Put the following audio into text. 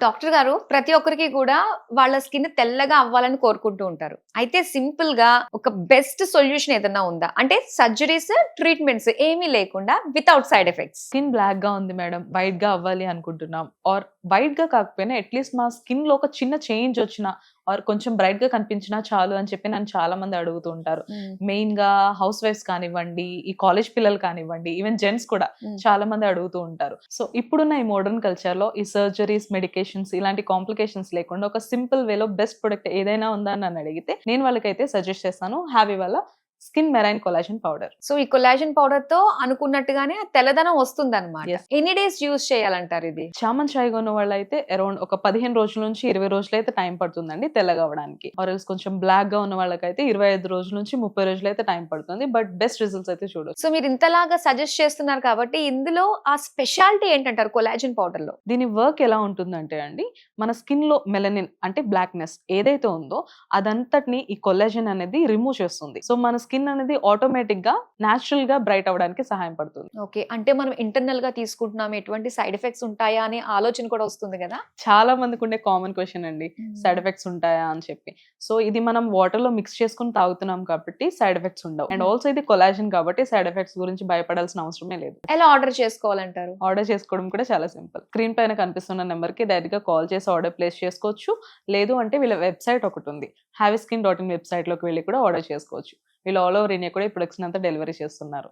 Doctor గారు ప్రతి ఒక్కరికి కూడా వాళ్ళ స్కిన్ తెల్లగా అవ్వాలని కోరుకుంటూ ఉంటారు. అయితే సింపుల్ గా ఒక బెస్ట్ సొల్యూషన్ ఏదన్నా ఉందా? అంటే సర్జరీస్, ట్రీట్మెంట్స్ ఏమీ లేకుండా without side effects. Skin black గా ఉంది మేడం, వైట్ గా అవ్వాలి అనుకుంటున్నాం, ఆర్ వైట్ గా కాకపోయినా అట్లీస్ట్ మా స్కిన్ లో ఒక చిన్న చేంజ్ వచ్చినా ఆర్ కొంచెం బ్రైట్ గా కనిపించినా చాలు అని చెప్పి నన్ను చాలా మంది అడుగుతూ ఉంటారు. మెయిన్ గా హౌస్ వైఫ్స్ కానివ్వండి, ఈ కాలేజ్ పిల్లలు కానివ్వండి, ఈవెన్ జెంట్స్ కూడా చాలా మంది అడుగుతూ ఉంటారు. సో ఇప్పుడున్న ఈ మోడర్న్ కల్చర్ లో ఈ సర్జరీస్, మెడికేషన్స్ ఇలాంటి కాంప్లికేషన్స్ లేకుండా ఒక సింపుల్ వేలో బెస్ట్ ప్రొడక్ట్ ఏదైనా ఉందా అని నన్ను అడిగితే నేను వాళ్ళకైతే సజెస్ట్ చేస్తాను హ్యావీ వాళ్ళ skin marine collagen powder. So ఈ కొలాజన్ పౌడర్ తో అనుకున్నట్టుగానే ఆ తెల్లదనం వస్తుందన్నమాట. Yes. ఎన్ని డేస్ యూజ్ చేయాలంటారు ఇది? చామన్ చాయ్ ఉన్న వాళ్ళు అయితే అరౌండ్ ఒక 15 రోజుల నుంచి 20 రోజులు అయితే టైం పడుతుందండి తెల్లగా అవ్వడానికి. ఆర్ఎల్స్ కొంచెం బ్లాక్ గా ఉన్న వాళ్ళకైతే 25 రోజుల నుంచి 30 రోజులు అయితే టైం పడుతుంది. బట్ బెస్ట్ రిజల్ట్స్ అయితే చూడొచ్చు. సో మీరు ఇంతలాగా సజెస్ట్ చేస్తున్నారు కాబట్టి ఇందులో ఆ స్పెషాలిటీ ఏంటంటారు కొలాజన్ పౌడర్ లో? దీని వర్క్ ఎలా ఉంటుందంటే అండి, మన స్కిన్ లో మెలనిన్ అంటే బ్లాక్నెస్ ఏదైతే ఉందో అదంతటిని ఈ కొలాజన్ అనేది రిమూవ్ చేస్తుంది. సో మన స్కిన్ అనేది ఆటోమేటిక్ గా న్యాచురల్ గా బ్రైట్ అవ్వడానికి సహాయం పడుతుంది. ఓకే, అంటే మనం ఇంటర్నల్ గా తీసుకుంటున్నాం, ఎటువంటి సైడ్ ఎఫెక్ట్స్ ఉంటాయా అనే ఆలోచన కూడా వస్తుంది కదా. చాలా మందికి ఉండే కామన్ క్వశ్చన్ అండి, సైడ్ ఎఫెక్ట్స్ ఉంటాయా అని చెప్పి. సో ఇది మనం వాటర్ లో మిక్స్ చేసుకుని తాగుతున్నాం కాబట్టి సైడ్ ఎఫెక్ట్స్ ఉండవు. అండ్ ఆల్సో ఇది కొలాజన్ కాబట్టి సైడ్ ఎఫెక్ట్స్ గురించి భయపడాల్సిన అవసరమే లేదు. ఎలా ఆర్డర్ చేసుకోవాలంటారు? ఆర్డర్ చేసుకోవడం కూడా చాలా సింపుల్. స్క్రీన్ పైన కనిపిస్తున్న నెంబర్ కి డైరెక్ట్ గా కాల్ చేసి ఆర్డర్ ప్లేస్ చేసుకోవచ్చు. లేదు అంటే వీళ్ళ వెబ్సైట్ ఒకటి ఉంది, havyskin.in వెబ్సైట్ లోకి వెళ్ళి కూడా ఆర్డర్ చేసుకోవచ్చు. వీళ్ళు ఆల్ ఓవర్ ఇండియా కూడా ఈ ప్రొడక్ట్స్ అంతా డెలివరీ చేస్తున్నారు.